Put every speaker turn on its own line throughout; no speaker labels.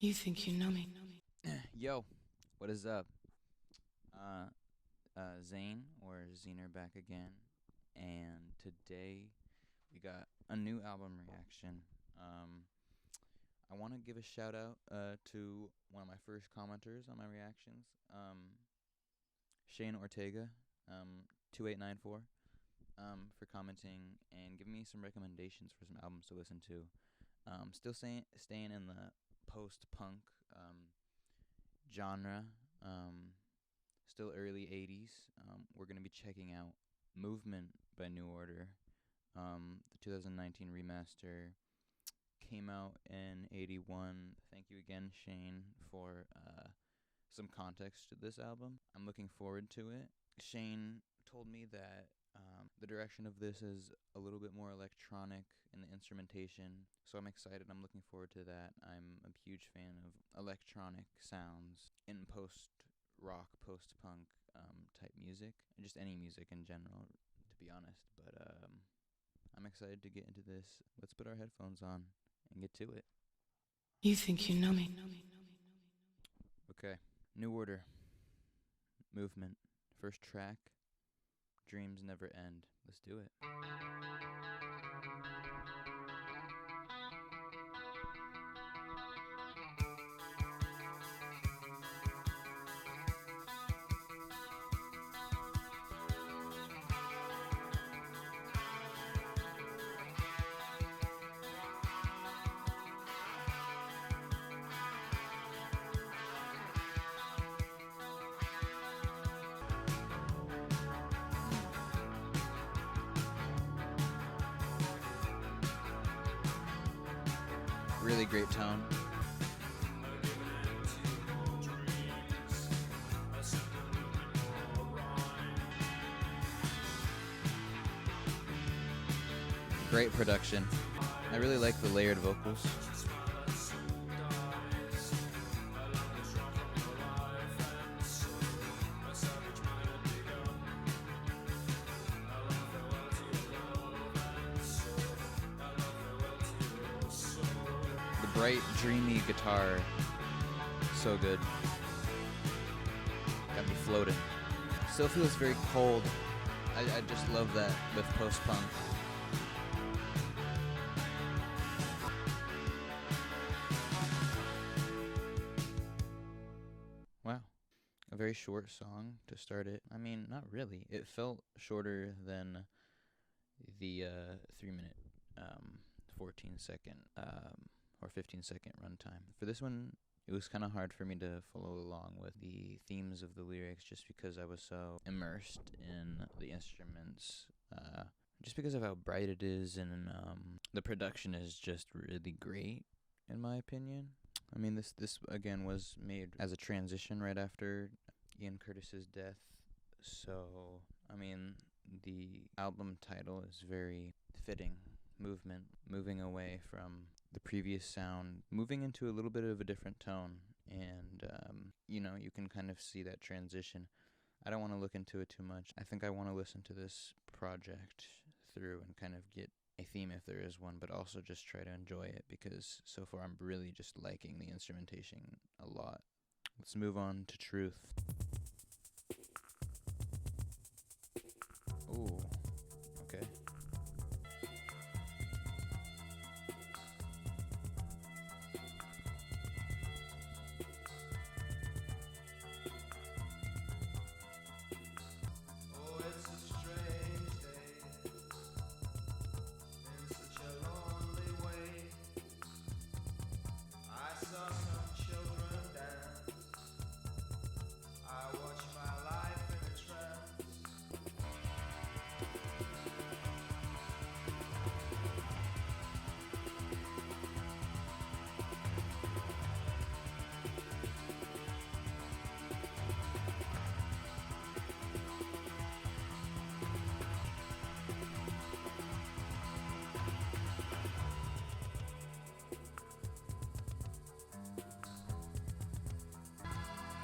You think you know me.
Yo, what is up? Uh, Zane or Zener back again, and today we got a new album reaction. Um, I want to give a shout out to one of my first commenters on my reactions, Shane Ortega, 2894, for commenting and giving me some recommendations for some albums to listen to. Still staying in the post-punk genre. Still early 80s. We're going to be checking out Movement by New Order. The 2019 remaster came out in 81. Thank you again, Shane, for some context to this album. I'm looking forward to it. Shane told me that the direction of this is a little bit more electronic in the instrumentation, so I'm excited. I'm looking forward to that. I'm a huge fan of electronic sounds in post-rock, post-punk type music, and just any music in general, to be honest. But I'm excited to get into this. Let's put our headphones on and get to it.
You think you know me.
Okay. New Order. Movement. First track. Dreams Never End. Let's do it. Really great tone. Great production. I really like the layered vocals. The bright, dreamy guitar. So good. Got me floating. Still feels very cold. I just love that with post-punk. Wow. A very short song to start it. I mean, not really. It felt shorter than the 3 minute, 14-second, or 15-second runtime. For this one, it was kind of hard for me to follow along with the themes of the lyrics just because I was so immersed in the instruments. Just because of how bright it is, and the production is just really great, in my opinion. I mean, this again was made as a transition right after Ian Curtis's death. So, I mean, the album title is very fitting. Movement, moving away from the previous sound, moving into a little bit of a different tone. And, you can kind of see that transition. I don't want to look into it too much. I think I want to listen to this project through and kind of get a theme if there is one, but also just try to enjoy it because so far I'm really just liking the instrumentation a lot. Let's move on to Truth. Ooh, okay.
Oh, it's a strange day in such a lonely way. I saw some children dance. I watched my life in a trance.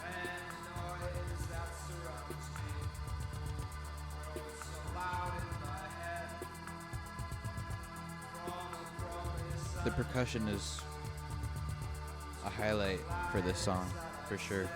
And the noise that surrounds me grows so loud in my head. From a promise
The percussion is a highlight for this song, for sure.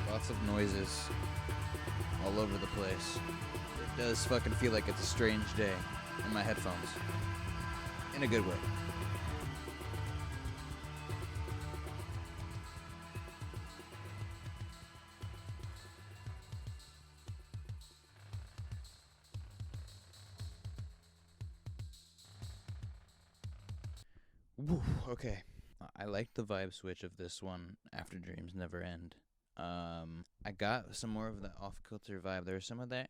Lots of noises all over the place. It does fucking feel like it's a strange day in my headphones. In a good way. Woo, okay. I like the vibe switch of this one, After Dreams Never End. I got some more of the off-kilter vibe. There was some of that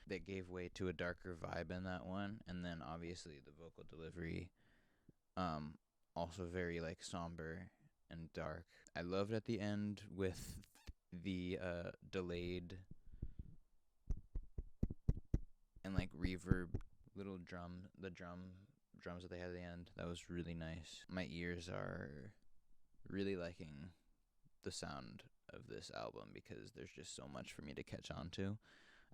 that gave way to a darker vibe in that one, and then obviously the vocal delivery, also very like somber and dark. I loved at the end with the delayed and like reverb little drums that they had at the end. That was really nice. My ears are really liking the sound of this album because there's just so much for me to catch on to.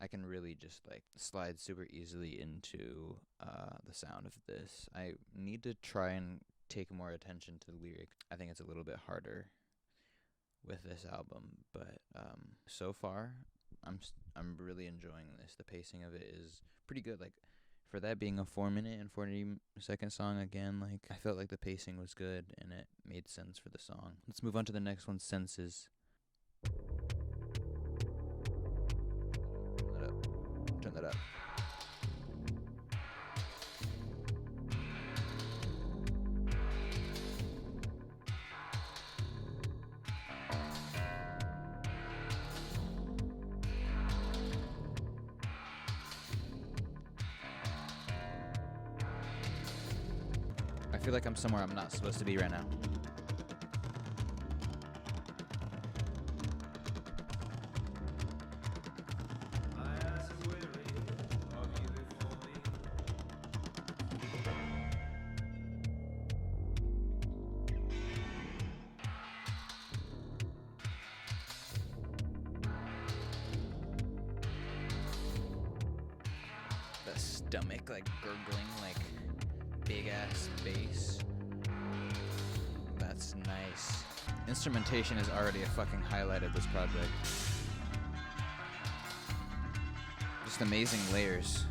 I can really just like slide super easily into the sound of this. I need to try and take more attention to the lyrics. I think it's a little bit harder with this album, but so far I'm really enjoying this. The pacing of it is pretty good. Like for that being a 4-minute and 40-second song, again, like I felt like the pacing was good and it made sense for the song. Let's move on to the next one, Senses. Turn that up. I feel like I'm somewhere I'm not supposed to be right now. The stomach like gurgling, like big ass bass. That's nice. Instrumentation is already a fucking highlight of this project. Just amazing layers.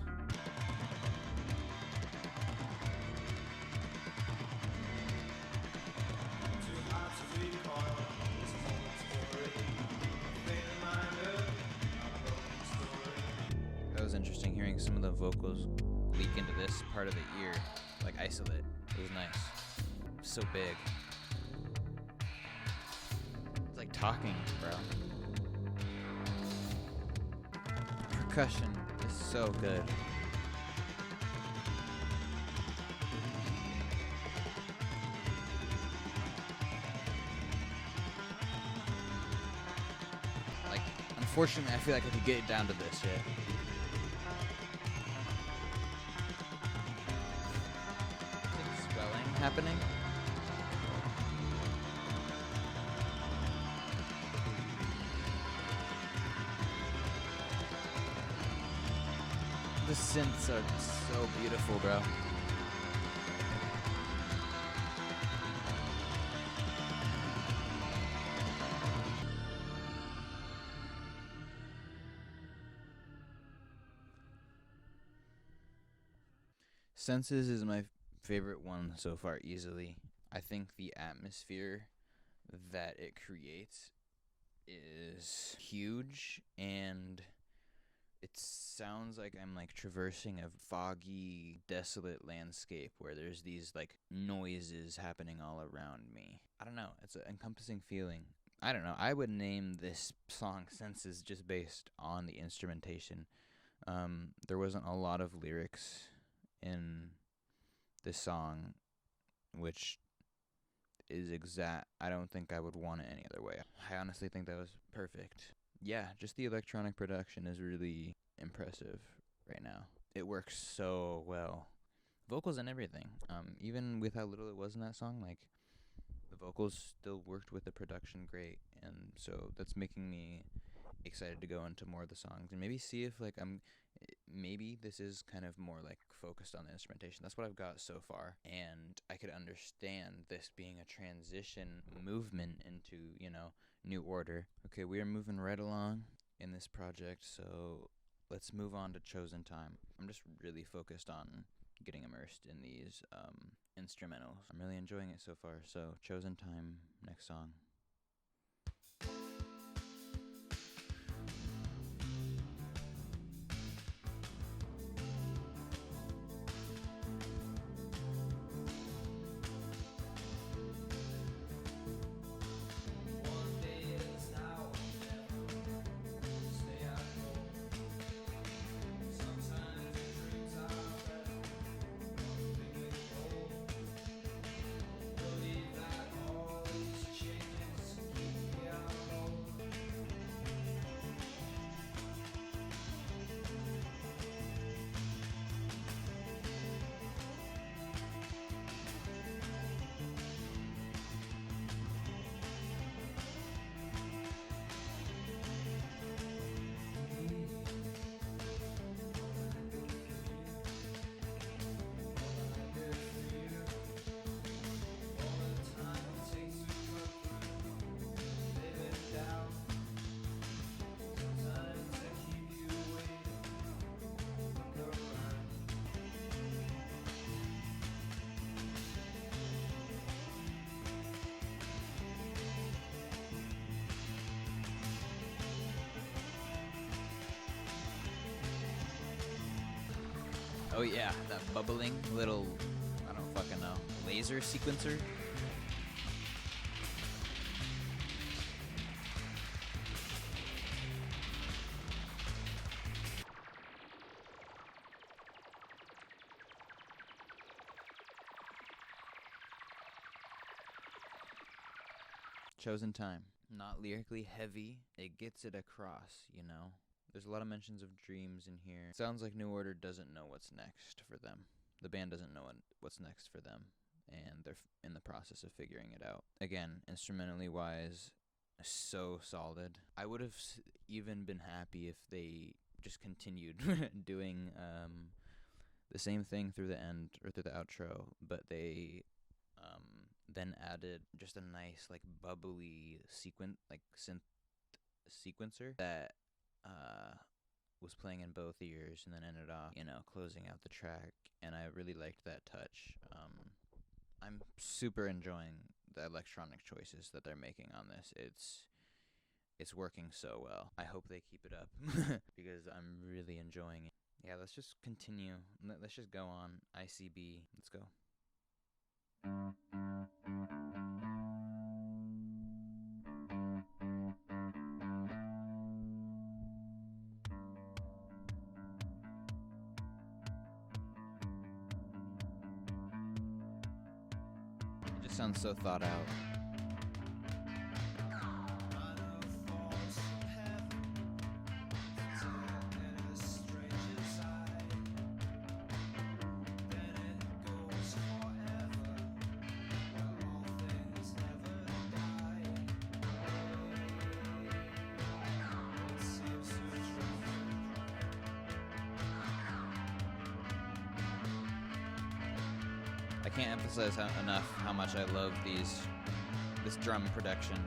That was interesting hearing some of the vocals leak into this part of the ear, like isolate. It was nice. So big. It's like talking, bro. Percussion is so good. Like, unfortunately, I feel like I could get down to this, yeah. Swelling happening. The synths are so beautiful, bro. Senses is my favorite one so far, easily. I think the atmosphere that it creates is huge, and it sounds like I'm like traversing a foggy, desolate landscape where there's these like noises happening all around me. I don't know, it's an encompassing feeling. I don't know, I would name this song Senses just based on the instrumentation. There wasn't a lot of lyrics in this song, which is exact. I don't think I would want it any other way. I honestly think that was perfect. Yeah, just the electronic production is really impressive right now. It works so well. Vocals and everything. Even with how little it was in that song, like, the vocals still worked with the production great, and so that's making me excited to go into more of the songs and maybe see if like maybe this is kind of more like focused on the instrumentation. That's what I've got so far, and I could understand this being a transition movement into, New Order. Okay, we are moving right along in this project, so let's move on to Chosen Time. I'm just really focused on getting immersed in these instrumentals. I'm really enjoying it so far. So Chosen Time, next song.
One day is now never. Stay at home. Sometimes your dreams are better. Nothing is gold. Believe that all these changes keep me alone.
Oh yeah, that bubbling little, I don't fucking know, laser sequencer. Chosen Time. Not lyrically heavy. It gets it across, There's a lot of mentions of dreams in here. Sounds like New Order doesn't know what's next for them. The band doesn't know what's next for them, and they're in the process of figuring it out. Again, instrumentally wise, so solid. I would have even been happy if they just continued doing the same thing through the end or through the outro, but they then added just a nice like bubbly synth sequencer that was playing in both ears and then ended off, closing out the track, and I really liked that touch. I'm super enjoying the electronic choices that they're making on this. It's working so well. I hope they keep it up because I'm really enjoying it. Yeah, let's just continue. Let's just go on. ICB. Let's go. It just sounds so thought out. I can't emphasize enough how much I love this drum production.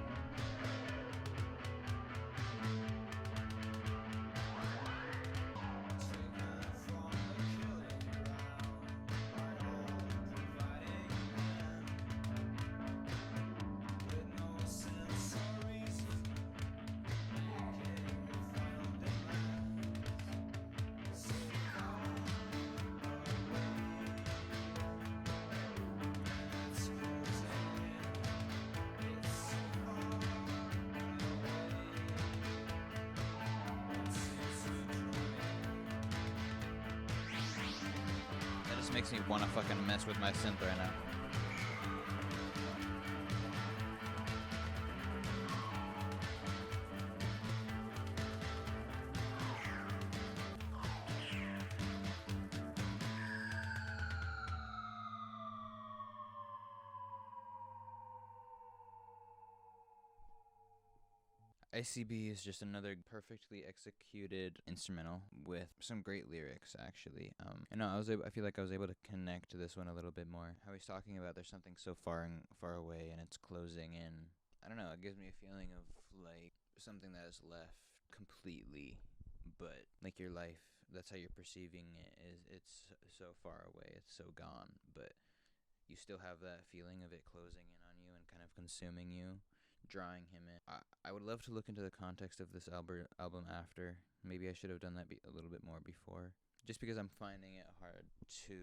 Makes me want to fucking mess with my synth right now. ICB is just another perfectly executed instrumental with some great lyrics, actually. I feel like I was able to connect to this one a little bit more. How he's talking about there's something so far away and it's closing in. I don't know. It gives me a feeling of like something that is left completely, but like your life. That's how you're perceiving it. It's so far away. It's so gone, but you still have that feeling of it closing in on you and kind of consuming you, drawing him in. I would love to look into the context of this album after. Maybe I should have done that a little bit more before. Just because I'm finding it hard to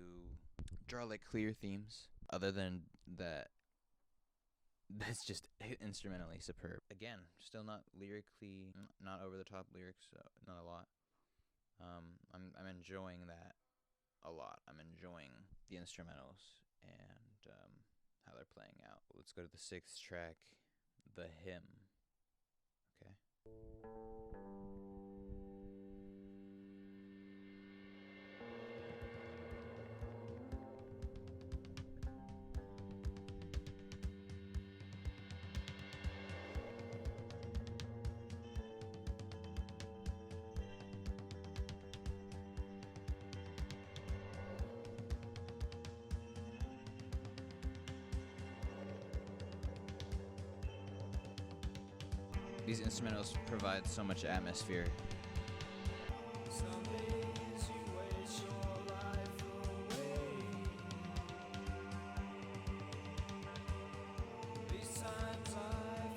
draw like clear themes. Other than that, that's just instrumentally superb. Again, still not lyrically, not over the top lyrics, not a lot. I'm enjoying that a lot. I'm enjoying the instrumentals and how they're playing out. Let's go to the 6th track, The Hymn. Okay. These instrumentals provide so much atmosphere.
Some days you waste your life away. These times I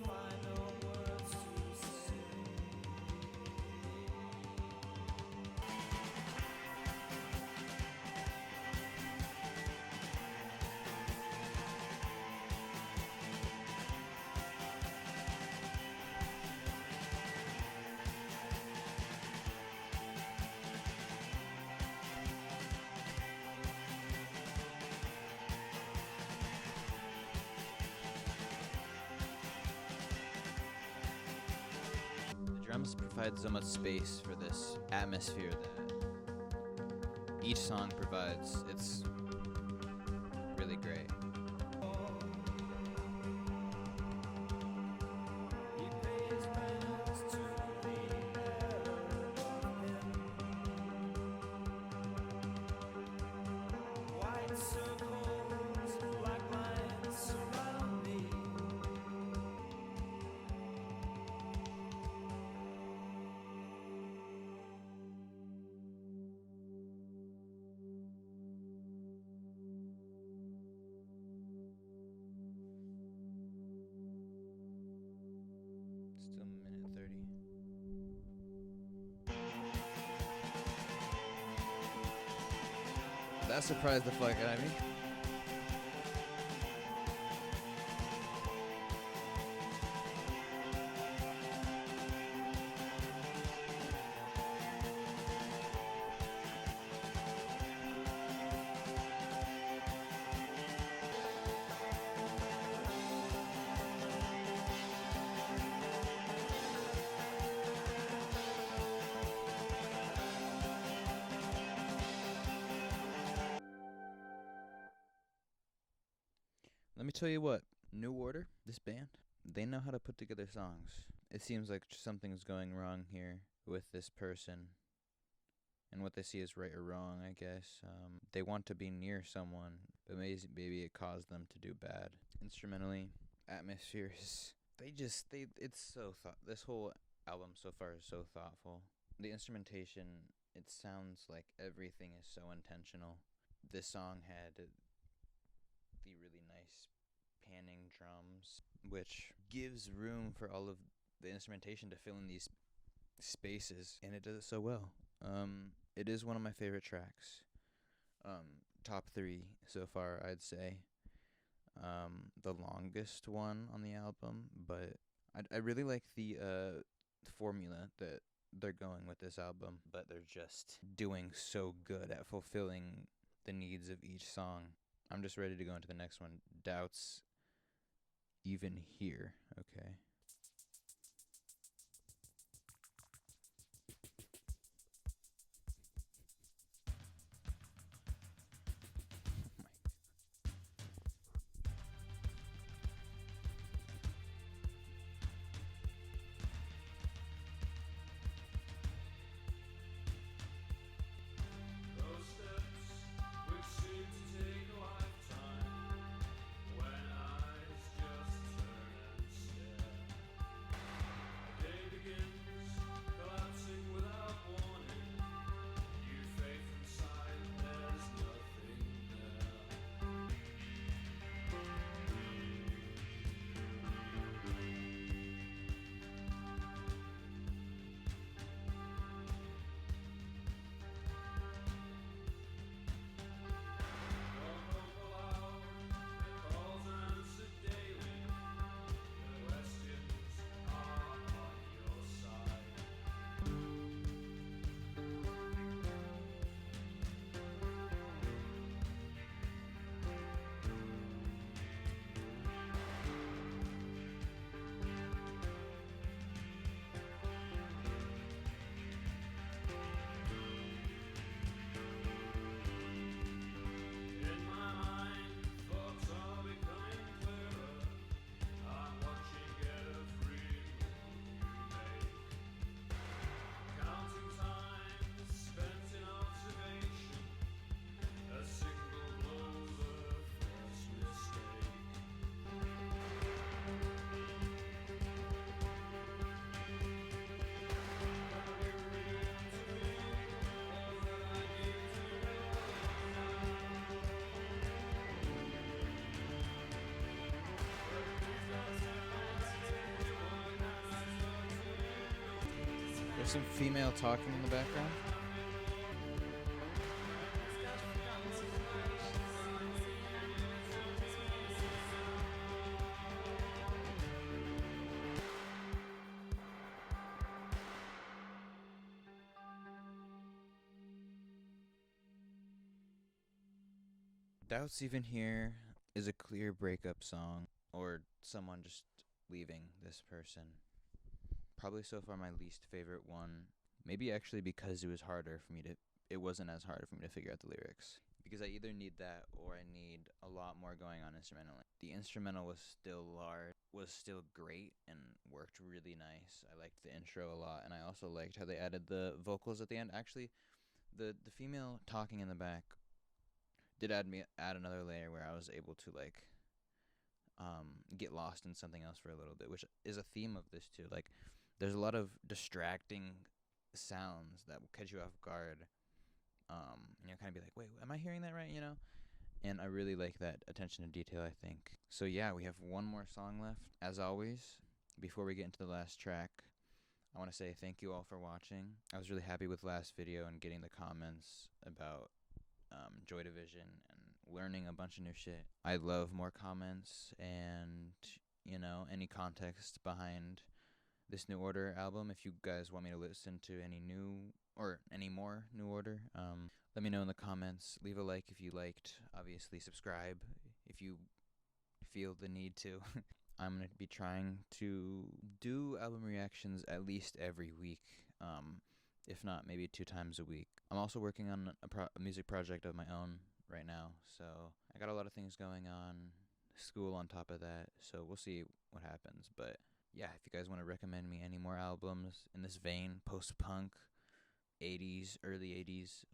find no words to say.
The drums provide so much space for this atmosphere that each song provides. It's really great.
He pays penance to the error of him. White circles, black lines surround me.
Still minute 30. That surprised the fuck out of me. Let me tell you what, New Order, this band, they know how to put together songs. It seems like something's going wrong here with this person. And what they see is right or wrong, I guess. They want to be near someone, but maybe it caused them to do bad. Instrumentally, atmospheres, it's so this whole album so far is so thoughtful. The instrumentation, it sounds like everything is so intentional. This song had the really nice panning drums, which gives room for all of the instrumentation to fill in these spaces, and it does it so well. It is one of my favorite tracks. Top 3 so far, I'd say. The longest one on the album, but I really like the formula that they're going with this album, but they're just doing so good at fulfilling the needs of each song. I'm just ready to go into the next one. Doubts Even Here. Okay. There's some female talking in the background. Doubts Even Here is a clear breakup song, or someone just leaving this person. Probably so far my least favorite one. Maybe actually because it wasn't as hard for me to figure out the lyrics. Because I either need that or I need a lot more going on instrumentally. The instrumental was still large, was still great, and worked really nice. I liked the intro a lot, and I also liked how they added the vocals at the end. Actually, the female talking in the back did add another layer where I was able to get lost in something else for a little bit, which is a theme of this too. Like, there's a lot of distracting sounds that will catch you off guard. And you'll kind of be like, wait, am I hearing that right? And I really like that attention to detail, I think. So yeah, we have one more song left. As always, before we get into the last track, I want to say thank you all for watching. I was really happy with last video and getting the comments about Joy Division and learning a bunch of new shit. I love more comments and, any context behind this New Order album. If you guys want me to listen to any more New Order, let me know in the comments. Leave a like if you liked. Obviously, subscribe if you feel the need to. I'm going to be trying to do album reactions at least every week. If not, maybe 2 times a week. I'm also working on a music project of my own right now, so I got a lot of things going on, school on top of that, so we'll see what happens. But yeah, if you guys want to recommend me any more albums in this vein, post-punk, 80s, early 80s,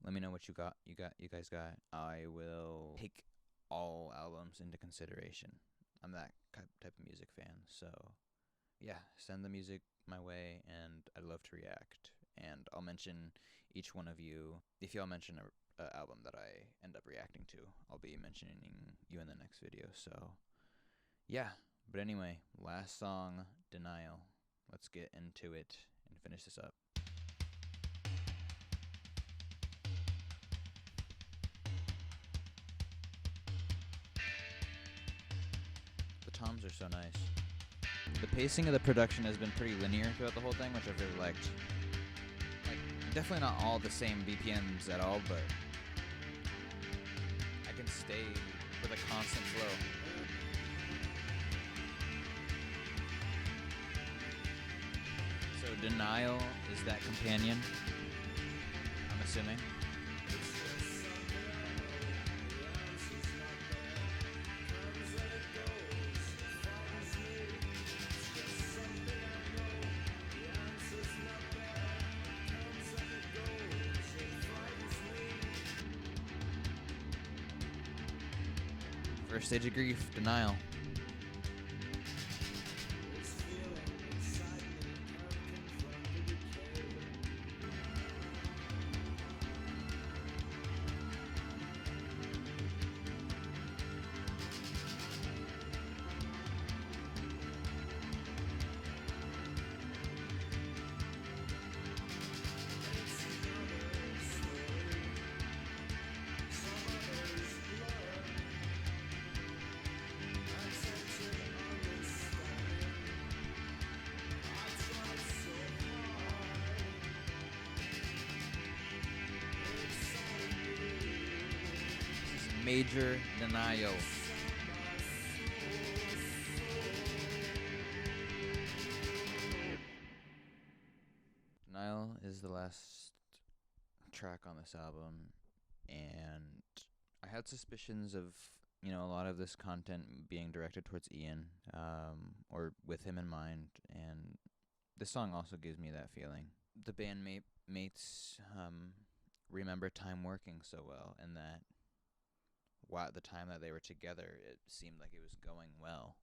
let me know what you guys got. I will take all albums into consideration. I'm that type of music fan, so yeah, send the music my way, and I'd love to react. And I'll mention each one of you. If y'all mention a album that I end up reacting to, I'll be mentioning you in the next video. So yeah, but anyway, last song, Denial. Let's get into it and finish this up. The toms are so nice. The pacing of the production has been pretty linear throughout the whole thing, which I've really liked. Like, definitely not all the same BPMs at all, but I can stay with a constant flow. So Denial is that companion, I'm assuming. First Stage of Grief, Denial. Major Denial. Denial is the last track on this album, and I had suspicions of, a lot of this content being directed towards Ian, or with him in mind, and this song also gives me that feeling. The bandmates remember time working so well, and that while the time that they were together, it seemed like it was going well,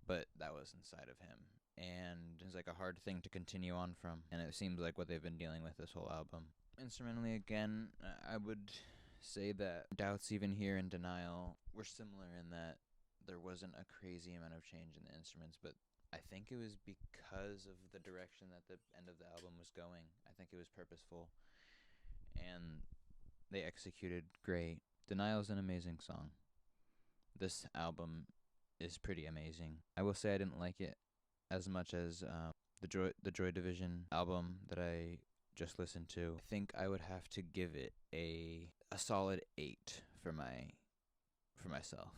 but that was inside of him, and it's like a hard thing to continue on from, and it seems like what they've been dealing with this whole album. Instrumentally, again, I would say that Doubts Even Here and Denial were similar in that there wasn't a crazy amount of change in the instruments, but I think it was because of the direction that the end of the album was going. I think it was purposeful, and they executed great. Denial is an amazing song. This album is pretty amazing. I will say I didn't like it as much as the Joy Division album that I just listened to. I think I would have to give it a solid 8 for myself.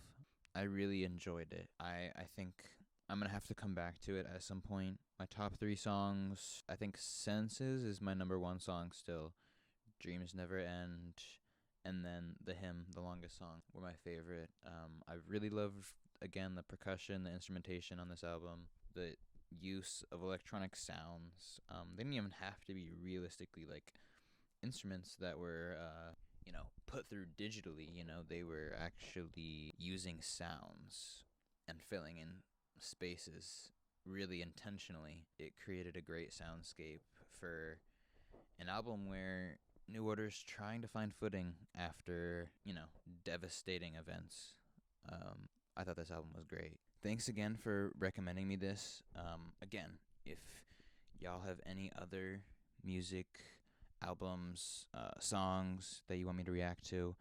I really enjoyed it. I think I'm gonna have to come back to it at some point. My top 3 songs, I think Senses is my number 1 song still. Dreams Never End, and then The Hymn, the longest song, were my favorite. I really loved, again, the percussion, the instrumentation on this album, the use of electronic sounds. They didn't even have to be realistically like instruments that were, put through digitally. They were actually using sounds and filling in spaces really intentionally. It created a great soundscape for an album where New Order's trying to find footing after, devastating events. I thought this album was great. Thanks again for recommending me this. Again, if y'all have any other music, albums, songs that you want me to react to,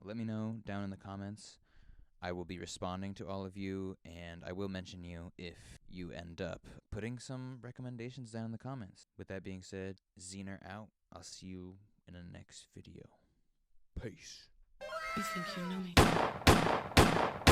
let me know down in the comments. I will be responding to all of you, and I will mention you if you end up putting some recommendations down in the comments. With that being said, Zener out. I'll see you in the next video. Peace.
You think you know me?